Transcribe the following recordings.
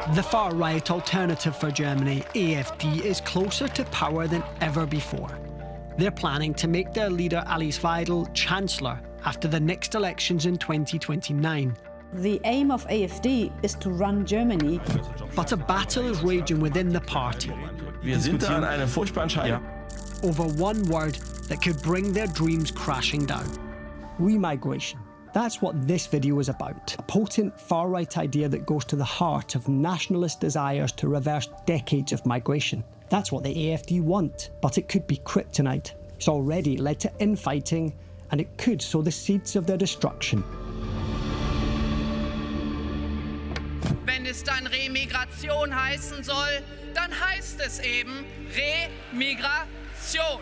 The far-right alternative for Germany, AfD, is closer to power than ever before. They're planning to make their leader Alice Weidel Chancellor after the next elections in 2029. The aim of AfD is to run Germany. But a battle is raging within the party. Wir sind da an einer furchtbaren Scheide. Over one word that could bring their dreams crashing down. Remigration. That's what this video is about. A potent far-right idea that goes to the heart of nationalist desires to reverse decades of migration. That's what the AfD want, but it could be kryptonite. It's already led to infighting, and it could sow the seeds of their destruction. Wenn es dann Remigration heißen soll, dann heißt es eben Remigration.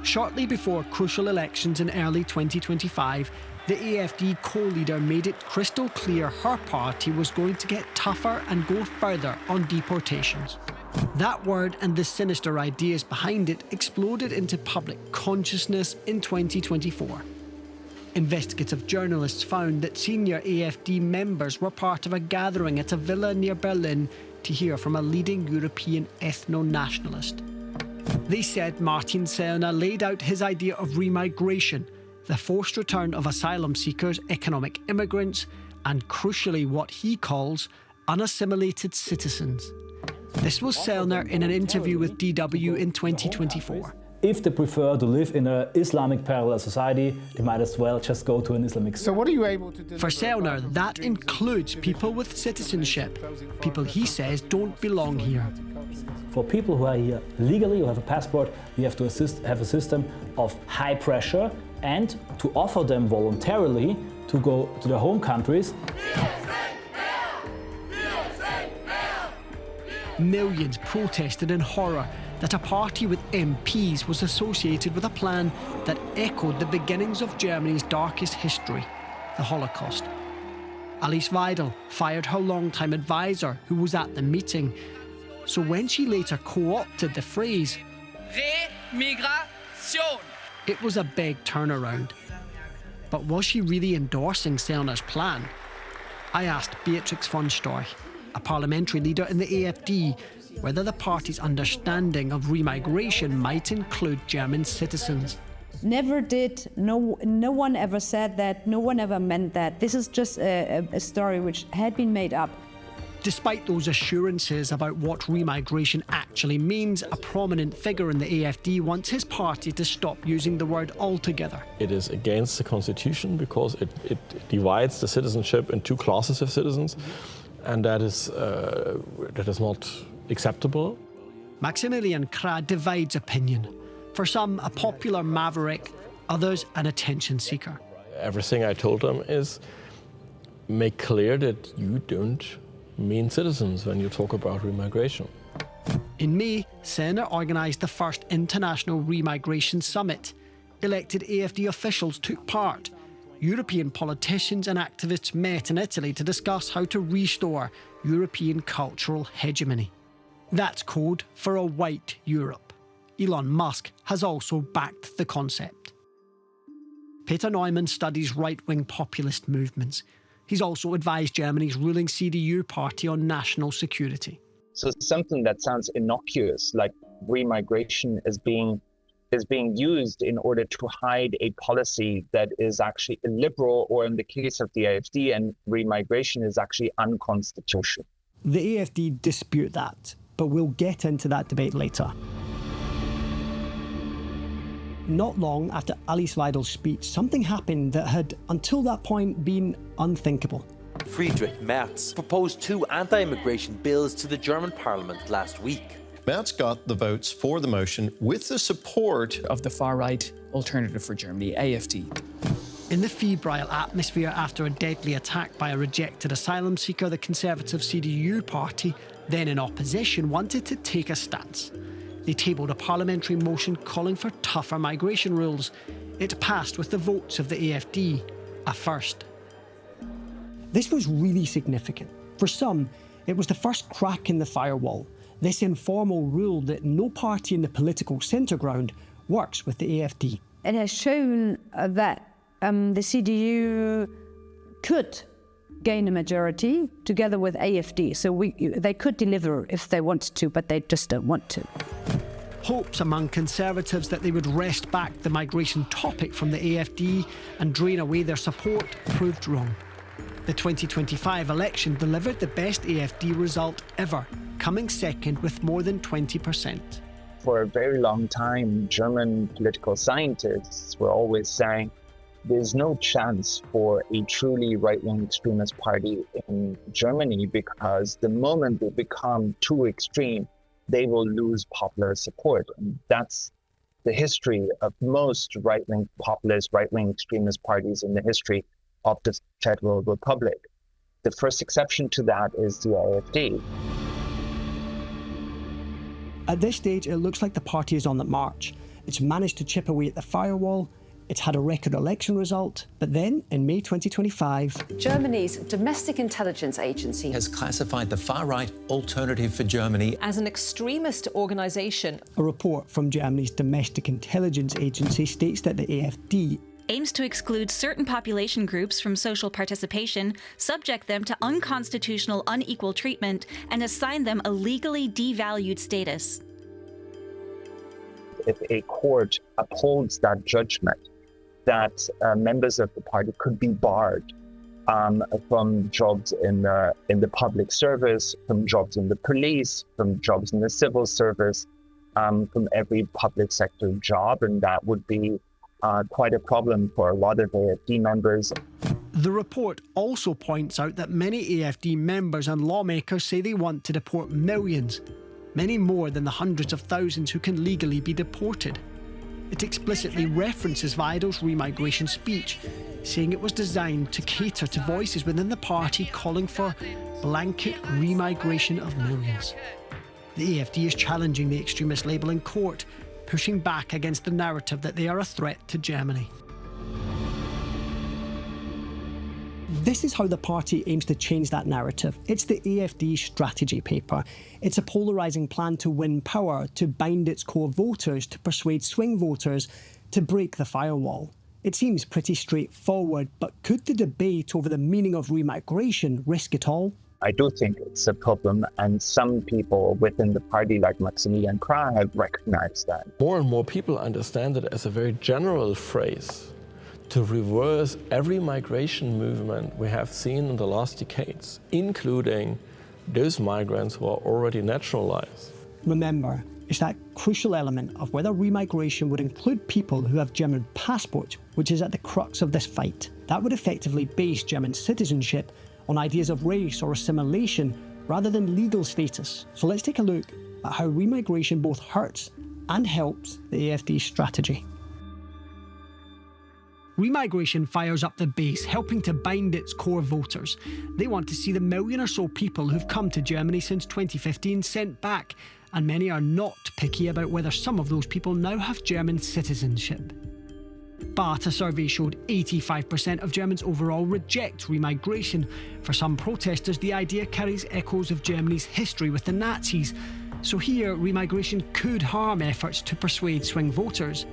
Shortly before crucial elections in early 2025, the AfD co-leader made it crystal clear her party was going to get tougher and go further on deportations. That word and the sinister ideas behind it exploded into public consciousness in 2024. Investigative journalists found that senior AfD members were part of a gathering at a villa near Berlin to hear from a leading European ethno-nationalist. They said Martin Sellner laid out his idea of remigration, the forced return of asylum seekers, economic immigrants, and crucially what he calls unassimilated citizens. This was Sellner in an interview with DW in 2024. If they prefer to live in an Islamic parallel society, they might as well just go to an Islamic state. So what are you able to do? For Sellner, that includes people with citizenship, people he says don't belong here. For people who are here legally, who have a passport, we have to have a system of high pressure and to offer them voluntarily to go to their home countries. Millions protested in horror that a party with MPs was associated with a plan that echoed the beginnings of Germany's darkest history, the Holocaust. Alice Weidel fired her longtime advisor, who was at the meeting. So when she later co-opted the phrase, Remigration, it was a big turnaround. But was she really endorsing Sellner's plan? I asked Beatrix von Storch, a parliamentary leader in the AfD, whether the party's understanding of remigration might include German citizens. Never did. No one ever said that. No one ever meant that. This is just a story which had been made up. Despite those assurances about what remigration actually means, a prominent figure in the AfD wants his party to stop using the word altogether. It is against the constitution because it divides the citizenship in two classes of citizens, and that is not acceptable. Maximilian Krah divides opinion. For some, a popular maverick, others an attention seeker. Everything I told them is make clear that you don't mean citizens when you talk about remigration. In May, Sellner organised the first international remigration summit. Elected AfD officials took part. European politicians and activists met in Italy to discuss how to restore European cultural hegemony. That's code for a white Europe. Elon Musk has also backed the concept. Peter Neumann studies right-wing populist movements. He's also advised Germany's ruling CDU party on national security. So something that sounds innocuous, like remigration, is being used in order to hide a policy that is actually illiberal, or in the case of the AfD, and remigration is actually unconstitutional. The AfD dispute that, but we'll get into that debate later. Not long after Alice Weidel's speech, something happened that had, until that point, been unthinkable. Friedrich Merz proposed 2 anti-immigration bills to the German parliament last week. Merz got the votes for the motion with the support of the far-right alternative for Germany, AfD. In the febrile atmosphere after a deadly attack by a rejected asylum seeker, the Conservative CDU party, then in opposition, wanted to take a stance. They tabled a parliamentary motion calling for tougher migration rules. It passed with the votes of the AfD, a first. This was really significant. For some, it was the first crack in the firewall. This informal rule that no party in the political centre ground works with the AfD. It has shown that the CDU could gain a majority together with AfD. So they could deliver if they wanted to, but they just don't want to. Hopes among Conservatives that they would wrest back the migration topic from the AfD and drain away their support proved wrong. The 2025 election delivered the best AfD result ever, coming second with more than 20%. For a very long time, German political scientists were always saying there's no chance for a truly right-wing extremist party in Germany because the moment they become too extreme, they will lose popular support. And that's the history of most right-wing populist, right-wing extremist parties in the history of the Federal Republic. The first exception to that is the AfD. At this stage, it looks like the party is on the march. It's managed to chip away at the firewall. It's had a record election result, but then, in May 2025... Germany's domestic intelligence agency has classified the far-right Alternative for Germany as an extremist organisation. A report from Germany's domestic intelligence agency states that the AfD aims to exclude certain population groups from social participation, subject them to unconstitutional unequal treatment, and assign them a legally devalued status. If a court upholds that judgment, that members of the party could be barred from jobs in the public service, from jobs in the police, from jobs in the civil service, from every public sector job, and that would be quite a problem for a lot of AfD members. The report also points out that many AfD members and lawmakers say they want to deport millions, many more than the hundreds of thousands who can legally be deported. It explicitly references Weidl's remigration speech, saying it was designed to cater to voices within the party calling for blanket remigration of millions. The AfD is challenging the extremist label in court, pushing back against the narrative that they are a threat to Germany. This is how the party aims to change that narrative. It's the AfD strategy paper. It's a polarising plan to win power, to bind its core voters, to persuade swing voters, to break the firewall. It seems pretty straightforward, but could the debate over the meaning of remigration risk it all? I do think it's a problem, and some people within the party, like Maximilian Krah, have recognized that. More and more people understand it as a very general phrase to reverse every migration movement we have seen in the last decades, including those migrants who are already naturalized. Remember, it's that crucial element of whether remigration would include people who have German passports, which is at the crux of this fight. That would effectively base German citizenship on ideas of race or assimilation rather than legal status. So let's take a look at how remigration both hurts and helps the AfD strategy. Remigration fires up the base, helping to bind its core voters. They want to see the million or so people who've come to Germany since 2015 sent back, and many are not picky about whether some of those people now have German citizenship. But a survey showed 85% of Germans overall reject remigration. For some protesters, the idea carries echoes of Germany's history with the Nazis. So here, remigration could harm efforts to persuade swing voters.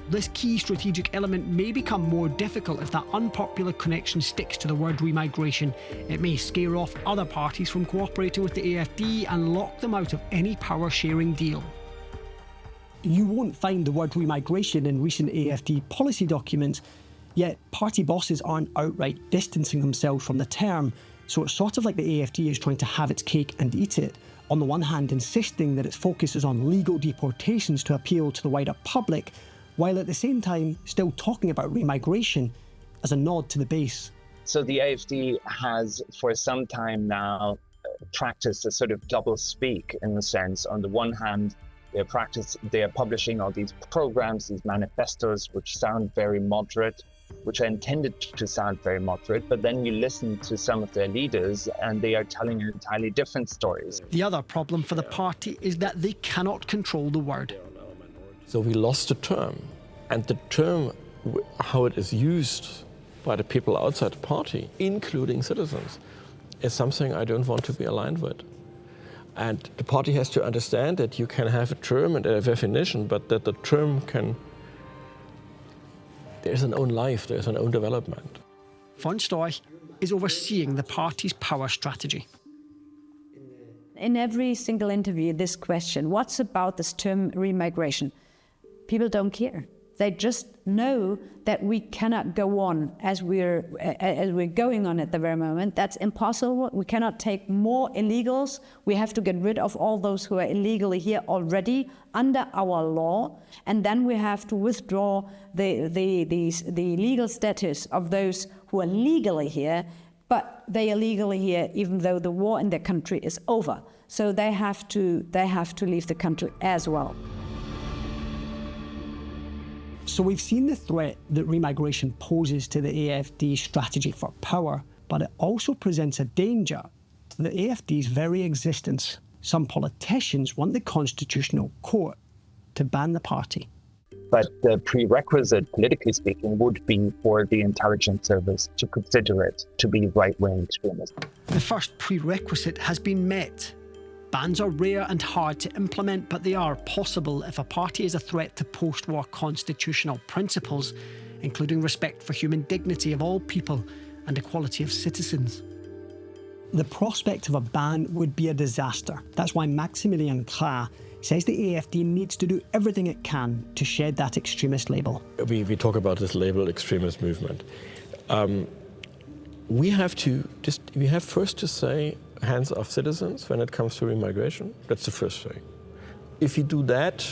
This key strategic element may become more difficult if that unpopular connection sticks to the word remigration. It may scare off other parties from cooperating with the AfD and lock them out of any power-sharing deal. You won't find the word remigration in recent AfD policy documents, yet party bosses aren't outright distancing themselves from the term, so it's sort of like the AfD is trying to have its cake and eat it. On the one hand, insisting that its focus is on legal deportations to appeal to the wider public, while at the same time still talking about remigration as a nod to the base. So the AfD has for some time now practiced a sort of double speak in the sense, on the one hand, they are publishing all these programs, these manifestos, which sound very moderate, which are intended to sound very moderate, but then you listen to some of their leaders and they are telling entirely different stories. The other problem for the party is that they cannot control the word. So we lost the term, and the term, how it is used by the people outside the party, including citizens, is something I don't want to be aligned with. And the party has to understand that you can have a term and a definition, but that the term there's an own life, there's an own development. Von Storch, is overseeing the party's power strategy. In every single interview, this question, what's about this term remigration? People don't care. They just know that we cannot go on as we're going on at the very moment. That's impossible. We cannot take more illegals. We have to get rid of all those who are illegally here already under our law, and then we have to withdraw the legal status of those who are legally here, but they are legally here even though the war in their country is over. So they have to leave the country as well. So we've seen the threat that remigration poses to the AfD strategy for power, but it also presents a danger to the AfD's very existence. Some politicians want the Constitutional Court to ban the party. But the prerequisite, politically speaking, would be for the intelligence service to consider it to be right-wing extremism. The first prerequisite has been met. Bans are rare and hard to implement, but they are possible if a party is a threat to post-war constitutional principles, including respect for human dignity of all people and equality of citizens. The prospect of a ban would be a disaster. That's why Maximilian Krah says the AfD needs to do everything it can to shed that extremist label. We talk about this label extremist movement. We have first to say hands off citizens when it comes to remigration. That's the first thing. If you do that,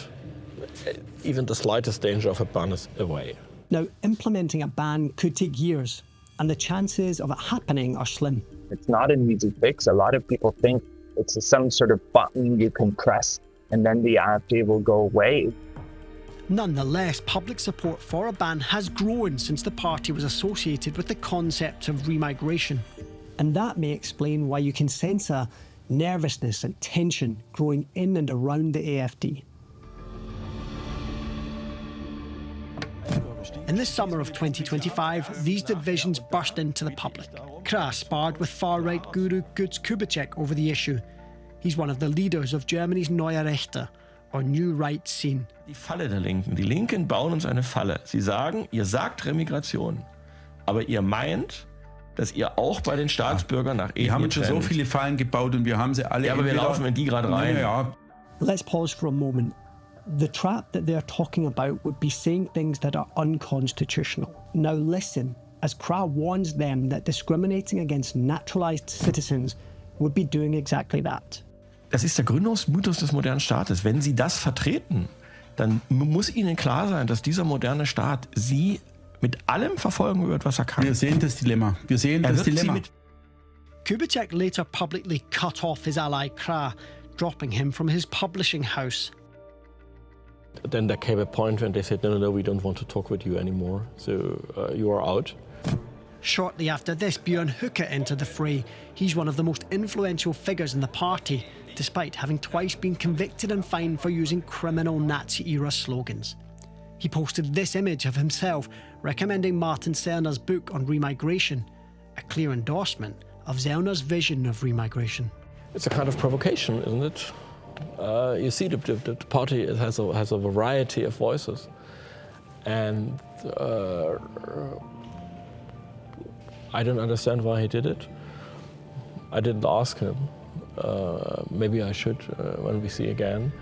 even the slightest danger of a ban is away. Now, implementing a ban could take years, and the chances of it happening are slim. It's not an easy fix. A lot of people think it's some sort of button you can press and then the AfD will go away. Nonetheless, public support for a ban has grown since the party was associated with the concept of remigration. And that may explain why you can sense a nervousness and tension growing in and around the AfD. In the summer of 2025, these divisions burst into the public. Krah sparred with far-right guru Götz Kubitschek over the issue. He's one of the leaders of Germany's Neue Rechte, or New Right scene. Die Falle der Linken. Die Linken bauen uns eine Falle. Sie sagen, ihr sagt Remigration, aber ihr meint, dass ihr auch bei den Staatsbürgern nach Ethnien Wir haben schon so viele Fallen gebaut und wir haben sie alle. Ja, aber wir laufen in die gerade rein. Ja. Let's pause for a moment. The trap that they're talking about would be saying things that are unconstitutional. Now listen, as Krah warns them that discriminating against naturalized citizens would be doing exactly that. Das ist der Gründungsmythos des modernen Staates. Wenn Sie das vertreten, dann muss Ihnen klar sein, dass dieser moderne Staat Sie mit allem verfolgen wird, was er kann. Wir sehen das Dilemma. Wir sehen das Dilemma. Kubitschek later publicly cut off his ally Krah, dropping him from his publishing house. Then there came a point when they said, no, we don't want to talk with you anymore, so you are out. Shortly after this, Björn Höcke entered the fray. He's one of the most influential figures in the party, despite having twice been convicted and fined for using criminal Nazi-era slogans. He posted this image of himself recommending Martin Sellner's book on remigration, a clear endorsement of Sellner's vision of remigration. It's a kind of provocation, isn't it? You see, the party has a variety of voices, and I don't understand why he did it. I didn't ask him. Maybe I should when we see again.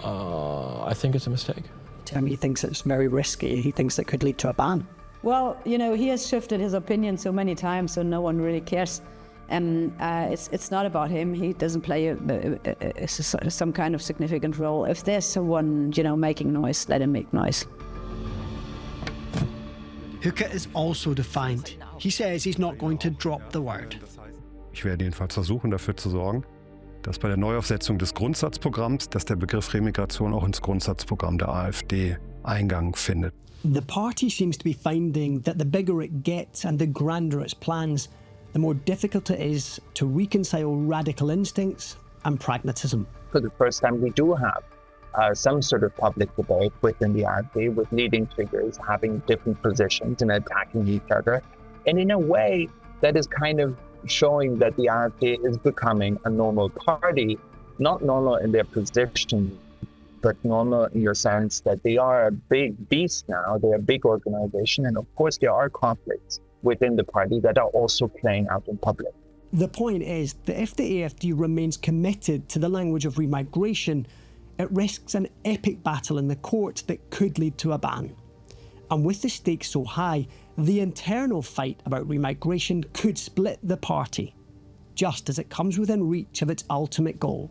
I think it's a mistake. He thinks it's very risky. He thinks it could lead to a ban. Well, you know, he has shifted his opinion so many times, so no one really cares. It's not about him. He doesn't play some kind of significant role. If there's someone, you know, making noise, let him make noise. Höcke is also defiant. He says he's not going to drop the word. Ich werde jedenfalls versuchen, dafür zu sorgen, dass bei der Neuaufsetzung des Grundsatzprogramms, dass der Begriff Remigration auch ins Grundsatzprogramm der AfD Eingang findet. The party seems to be finding that the bigger it gets and the grander its plans, the more difficult it is to reconcile radical instincts and pragmatism. For the first time, we do have some sort of public debate within the AfD, with leading figures having different positions and attacking each other. And in a way, that is kind of showing that the AfD is becoming a normal party, not normal in their position, but normal in your sense that they are a big beast now, they're a big organization, and of course there are conflicts. within the party that are also playing out in public. The point is that if the AfD remains committed to the language of remigration, it risks an epic battle in the court that could lead to a ban. And with the stakes so high, the internal fight about remigration could split the party, just as it comes within reach of its ultimate goal.